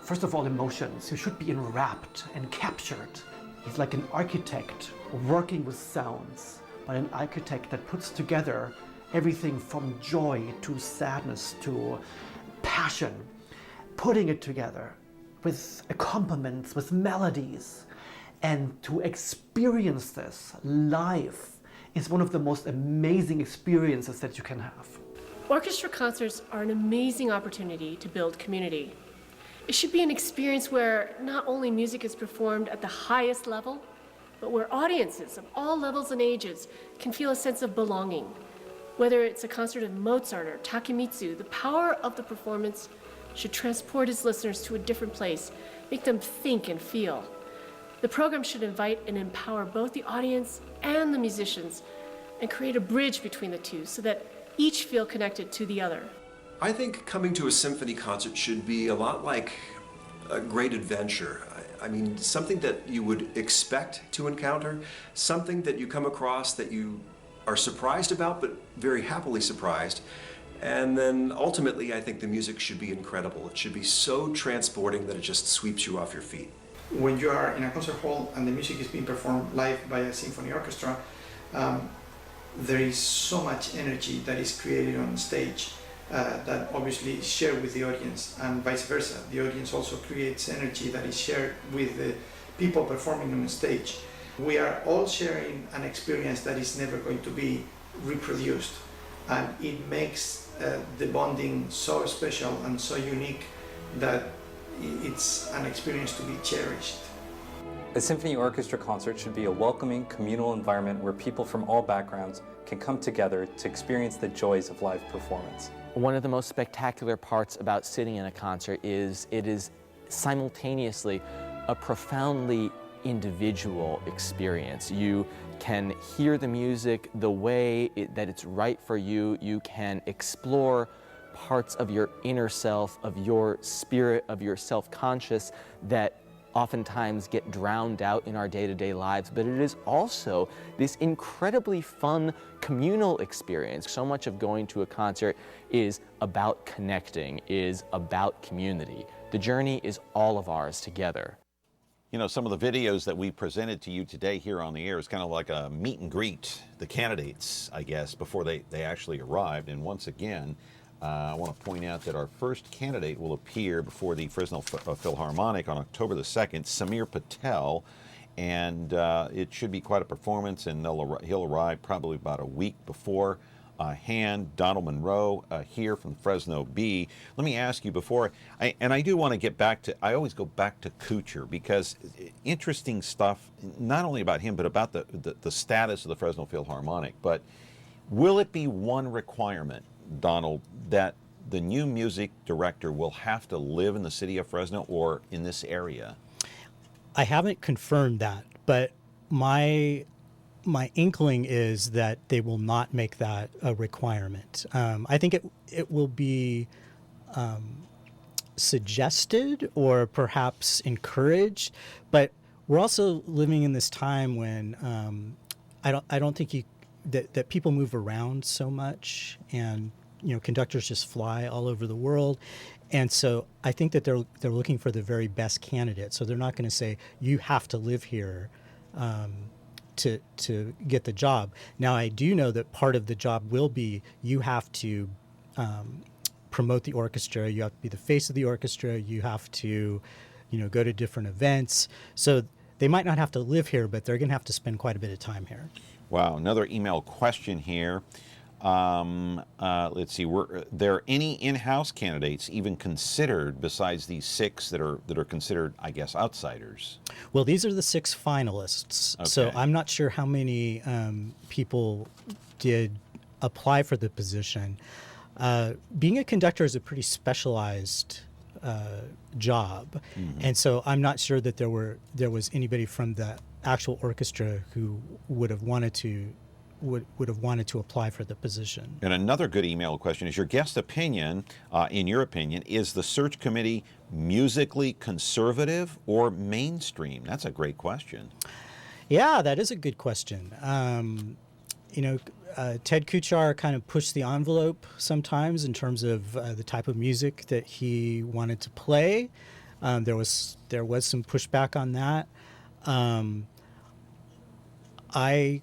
first of all, emotions. You should be enwrapped and captured. He's like an architect working with sounds, but an architect that puts together everything from joy to sadness to passion, putting it together with accompaniments, with melodies. And to experience this live is one of the most amazing experiences that you can have. Orchestra concerts are an amazing opportunity to build community. It should be an experience where not only music is performed at the highest level, but where audiences of all levels and ages can feel a sense of belonging. Whether it's a concert of Mozart or Takemitsu, the power of the performance should transport its listeners to a different place, make them think and feel. The program should invite and empower both the audience and the musicians and create a bridge between the two so that each feel connected to the other. I think coming to a symphony concert should be a lot like a great adventure. I mean, something that you would expect to encounter, something that you come across that you are surprised about, but very happily surprised. And then ultimately, I think the music should be incredible. It should be so transporting that it just sweeps you off your feet. When you are in a concert hall and the music is being performed live by a symphony orchestra, there is so much energy that is created on stage that obviously is shared with the audience, and vice versa. The audience also creates energy that is shared with the people performing on stage. We are all sharing an experience that is never going to be reproduced, and it makes the bonding so special and so unique that it's an experience to be cherished. A symphony orchestra concert should be a welcoming, communal environment where people from all backgrounds can come together to experience the joys of live performance. One of the most spectacular parts about sitting in a concert is it is simultaneously a profoundly individual experience. You can hear the music the way that it's right for you. You can explore parts of your inner self, of your spirit, of your self-conscious that oftentimes get drowned out in our day-to-day lives, but it is also this incredibly fun communal experience. So much of going to a concert is about connecting, is about community. The journey is all of ours together. You know, some of the videos that we presented to you today here on the air is kind of like a meet and greet, the candidates, I guess, before they actually arrived. And once again, I want to point out that our first candidate will appear before the Fresno Philharmonic on October the 2nd, Samir Patel, and it should be quite a performance, and he'll arrive probably about a week before hand. Donald Monroe here from Fresno B. Let me ask you before, and I do want to get back to, I always go back to Kuchar, because interesting stuff, not only about him, but about the status of the Fresno Philharmonic. But will it be one requirement, Donald, that the new music director will have to live in the city of Fresno or in this area? I haven't confirmed that, but my inkling is that they will not make that a requirement. I think it will be suggested or perhaps encouraged, but we're also living in this time when I don't think that people move around so much, and conductors just fly all over the world. And so I think that they're looking for the very best candidate. So they're not going to say, you have to live here to get the job. Now, I do know that part of the job will be you have to promote the orchestra. You have to be the face of the orchestra. You have to, go to different events. So they might not have to live here, but they're going to have to spend quite a bit of time here. Wow, another email question here. Let's see. Were there any in-house candidates even considered besides these 6 that are considered, I guess, outsiders? Well, these are the 6 finalists. Okay. So I'm not sure how many people did apply for the position. Being a conductor is a pretty specialized job, and so I'm not sure that there was anybody from the actual orchestra who would have wanted to apply for the position. And another good email question is, your guest opinion, in your opinion, is the search committee musically conservative or mainstream? That's a great question. Yeah, that is a good question. Ted Kuchar kind of pushed the envelope sometimes in terms of the type of music that he wanted to play. There was some pushback on that. I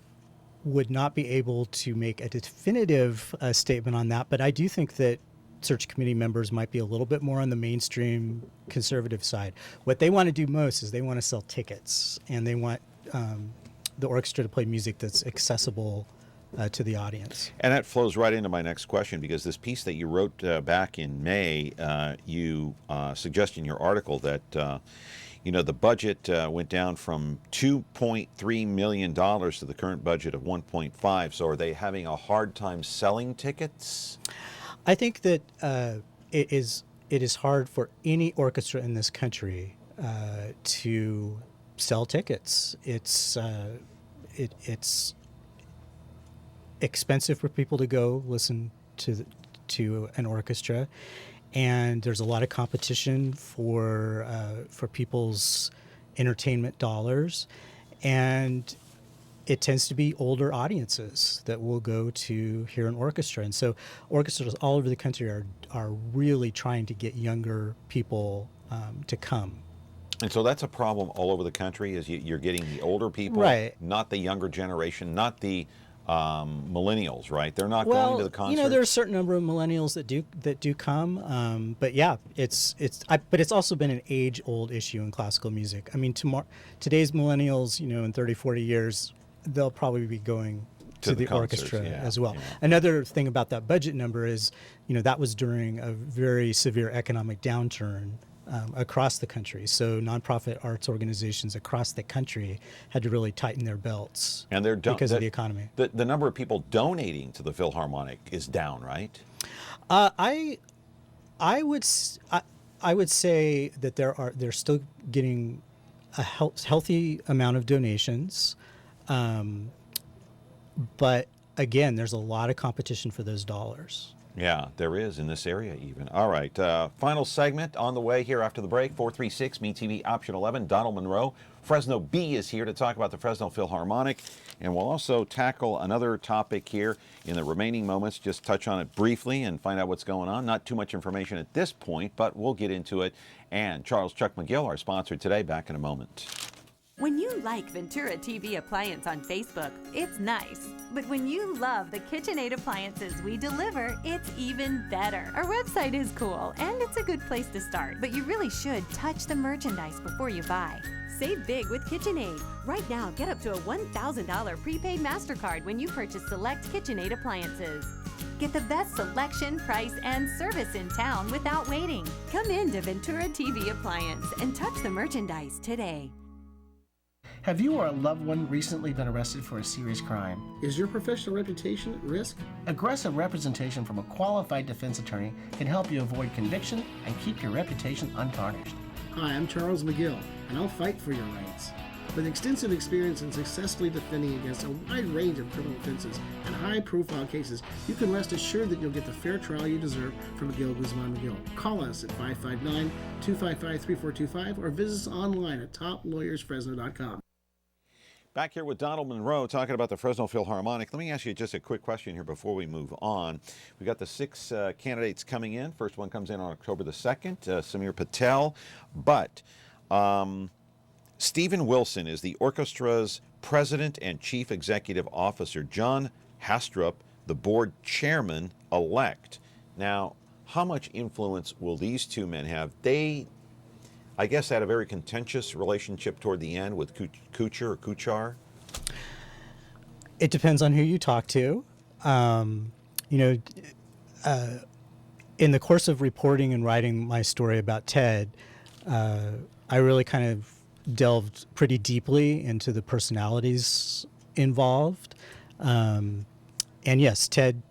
would not be able to make a definitive statement on that, but I do think that search committee members might be a little bit more on the mainstream conservative side. What they want to do most is they want to sell tickets, and they want the orchestra to play music that's accessible to the audience. And that flows right into my next question, because this piece that you wrote back in May, you suggest in your article that the budget went down from $2.3 million to the current budget of $1.5. So are they having a hard time selling tickets? I think that it is hard for any orchestra in this country to sell tickets. It's expensive for people to go listen to an orchestra, and there's a lot of competition for people's entertainment dollars, and it tends to be older audiences that will go to hear an orchestra. And so orchestras all over the country are really trying to get younger people to come. And so that's a problem all over the country, is you're getting the older people, right, not the younger generation, not the millennials, right? They're not going to the concerts. There are a certain number of millennials that do come, but yeah, but it's also been an age-old issue in classical music. I mean, today's millennials, in 30, 40 years, they'll probably be going to the orchestra as well. Yeah. Another thing about that budget number is, that was during a very severe economic downturn across the country. So nonprofit arts organizations across the country had to really tighten their belts because of the economy. The number of people donating to the Philharmonic is down, right? I would say that they're still getting a healthy amount of donations, but again, there's a lot of competition for those dollars. Yeah, there is in this area even. All right, final segment on the way here after the break. 436 MeTV option 11. Donald Monroe, Fresno B, is here to talk about the Fresno Philharmonic, and we'll also tackle another topic here in the remaining moments. Just touch on it briefly and find out what's going on. Not too much information at this point, but we'll get into it. And Charles Chuck McGill, our sponsor today, back in a moment. When you like Ventura TV Appliance on Facebook, it's nice. But when you love the KitchenAid appliances we deliver, it's even better. Our website is cool, and it's a good place to start. But you really should touch the merchandise before you buy. Save big with KitchenAid. Right now, get up to a $1,000 prepaid MasterCard when you purchase select KitchenAid appliances. Get the best selection, price, and service in town without waiting. Come in to Ventura TV Appliance and touch the merchandise today. Have you or a loved one recently been arrested for a serious crime? Is your professional reputation at risk? Aggressive representation from a qualified defense attorney can help you avoid conviction and keep your reputation untarnished. Hi, I'm Charles McGill, and I'll fight for your rights. With extensive experience in successfully defending against a wide range of criminal offenses and high-profile cases, you can rest assured that you'll get the fair trial you deserve from McGill, Guzman McGill. Call us at 559-255-3425 or visit us online at toplawyersfresno.com. Back here with Donald Monroe talking about the Fresno Philharmonic. Let me ask you just a quick question here before we move on. We've got the 6 candidates coming in. First one comes in on October the 2nd, Samir Patel. But Stephen Wilson is the orchestra's president and chief executive officer. John Hastrup, the board chairman-elect. Now, how much influence will these two men have? They, I guess, had a very contentious relationship toward the end with Kuchar. It depends on who you talk to. In the course of reporting and writing my story about Ted, I really kind of delved pretty deeply into the personalities involved. And yes, Ted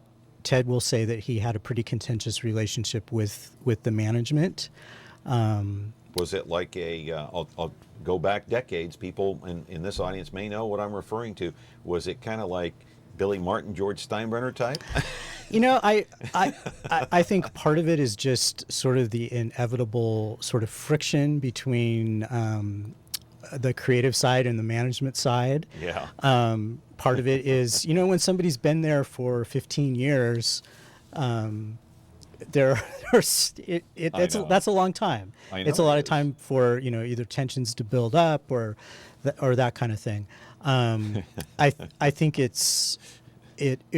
will say that he had a pretty contentious relationship with the management. Was it like I'll go back decades, people in this audience may know what I'm referring to. Was it kind of like Billy Martin, George Steinbrenner type? I think part of it is just sort of the inevitable sort of friction between the creative side and the management side. Yeah. Part of it is, when somebody's been there for 15 years, that's a long time. It's a lot of time for either tensions to build up or that kind of thing. I think it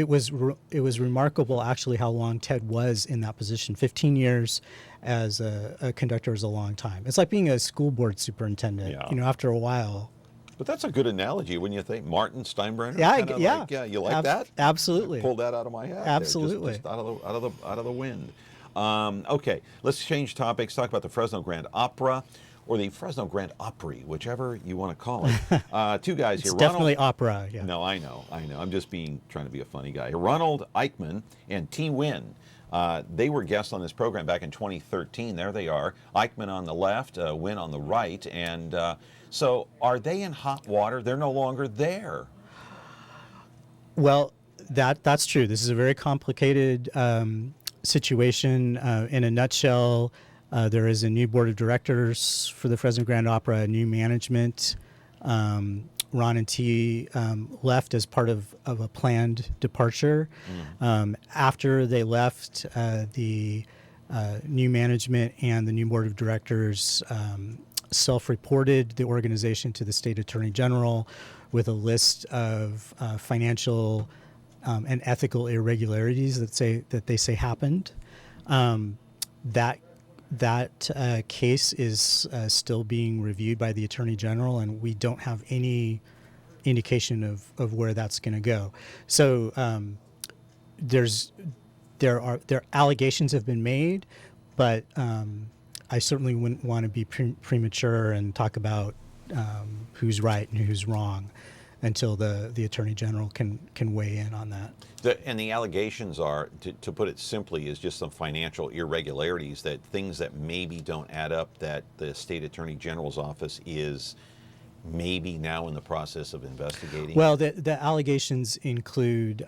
was remarkable actually how long Ted was in that position. 15 years as a conductor is a long time. It's like being a school board superintendent. Yeah. After a while. But that's a good analogy when you think Martin Steinbrenner. Yeah. You like that? Absolutely. I pulled that out of my head. Absolutely. Just out of the wind. Okay, let's change topics. Talk about the Fresno Grand Opera, or the Fresno Grand Opry, whichever you want to call it. Two guys here. It's definitely opera. Yeah. No, I know. I'm just trying to be a funny guy. Ronald Eichman and T. Wynn. They were guests on this program back in 2013. There they are. Eichman on the left, Wynn on the right. And so are they in hot water? They're no longer there. Well, that's true. This is a very complicated situation. In a nutshell, there is a new board of directors for the Fresno Grand Opera, a new management. Ron and T left as part of a planned departure. After they left, the new management and the new board of directors self-reported the organization to the state attorney general with a list of financial and ethical irregularities that they say happened. That case is still being reviewed by the attorney general, and we don't have any indication of where that's going to go. So there allegations have been made, but I certainly wouldn't want to be premature and talk about who's right and who's wrong until the attorney general can weigh in on that. And the allegations are, to put it simply, is just some financial irregularities, that things that maybe don't add up, that the state attorney general's office is maybe now in the process of investigating. Well, the allegations include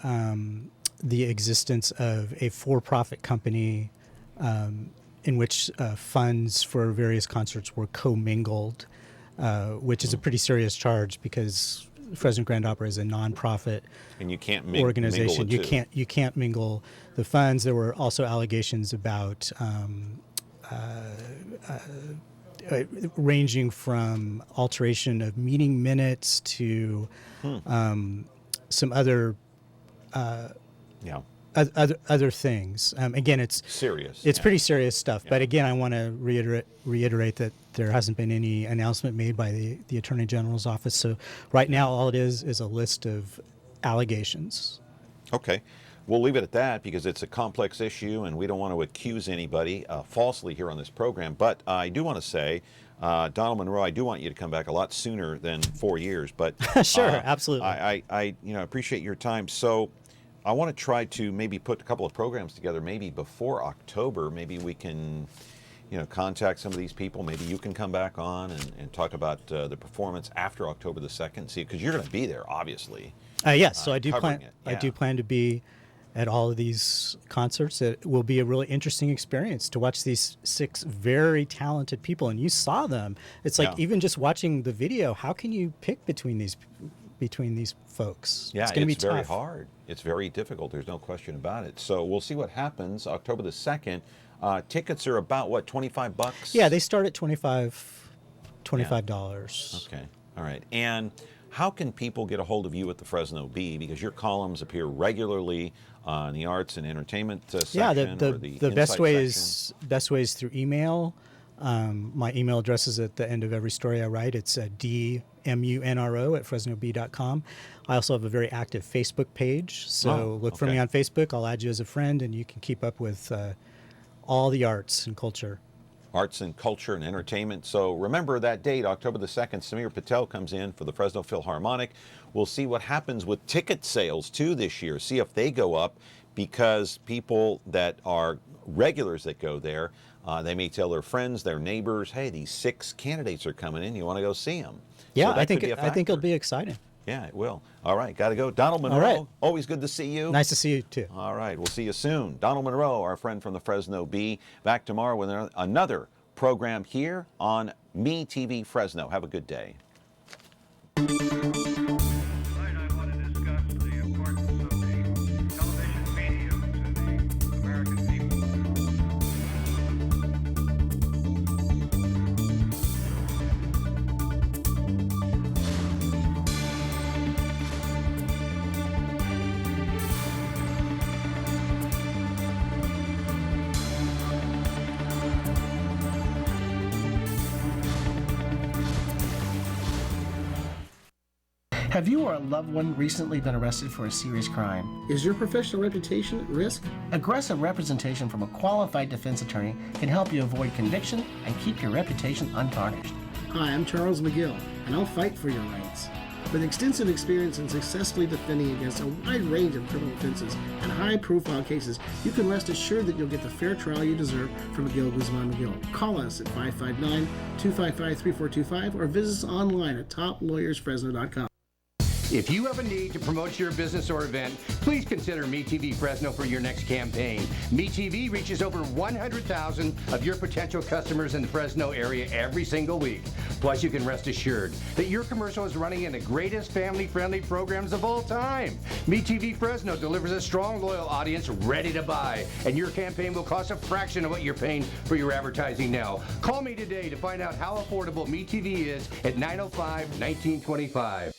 the existence of a for-profit company in which funds for various concerts were commingled, which is a pretty serious charge because Fresno Grand Opera is a nonprofit and you can't organization. Mingle You can't mingle the funds. There were also allegations about ranging from alteration of meeting minutes to some other other things. Again, it's serious. It's pretty serious stuff. But again, I want to reiterate that there hasn't been any announcement made by the Attorney General's office. So right now, all it is a list of allegations. Okay. We'll leave it at that because it's a complex issue and we don't want to accuse anybody falsely here on this program. But I do want to say, Donald Monroe, I do want you to come back a lot sooner than 4 years. But sure, absolutely. I appreciate your time. So I want to try to maybe put a couple of programs together, maybe before October. Maybe we can, contact some of these people. Maybe you can come back on and talk about the performance after October the 2nd. See, because you're going to be there, obviously. Yes, so I do plan. Yeah. I do plan to be at all of these concerts. It will be a really interesting experience to watch these 6 very talented people, and you saw them. It's like even just watching the video, how can you pick between these folks? Yeah, it's going to be tough. Very hard. It's very difficult. There's no question about it. So we'll see what happens October the 2nd. Tickets are about what, $25? Yeah, they start at $25. Okay. All right. And how can people get a hold of you at the Fresno Bee? Because your columns appear regularly in the arts and entertainment section. Yeah, the best way is through email. My email address is at the end of every story I write. It's dmunro@fresnobee.com. I also have a very active Facebook page, so look for me on Facebook. I'll add you as a friend, and you can keep up with all the arts and culture. Arts and culture and entertainment. So remember that date, October the 2nd, Samir Patel comes in for the Fresno Philharmonic. We'll see what happens with ticket sales too this year, see if they go up, because people that are regulars that go there, they may tell their friends, their neighbors, hey, these 6 candidates are coming in, you want to go see them. Yeah, so I think it'll be exciting. Yeah, it will. All right, got to go. Donald Monroe, right. Always good to see you. Nice to see you, too. All right, we'll see you soon. Donald Monroe, our friend from the Fresno Bee, back tomorrow with another program here on MeTV Fresno. Have a good day. Have you or a loved one recently been arrested for a serious crime? Is your professional reputation at risk? Aggressive representation from a qualified defense attorney can help you avoid conviction and keep your reputation untarnished. Hi, I'm Charles McGill, and I'll fight for your rights. With extensive experience in successfully defending against a wide range of criminal offenses and high-profile cases, you can rest assured that you'll get the fair trial you deserve from McGill, Guzman, McGill. Call us at 559-255-3425 or visit us online at toplawyersfresno.com. If you have a need to promote your business or event, please consider MeTV Fresno for your next campaign. MeTV reaches over 100,000 of your potential customers in the Fresno area every single week. Plus, you can rest assured that your commercial is running in the greatest family-friendly programs of all time. MeTV Fresno delivers a strong, loyal audience ready to buy, and your campaign will cost a fraction of what you're paying for your advertising now. Call me today to find out how affordable MeTV is at 905-1925.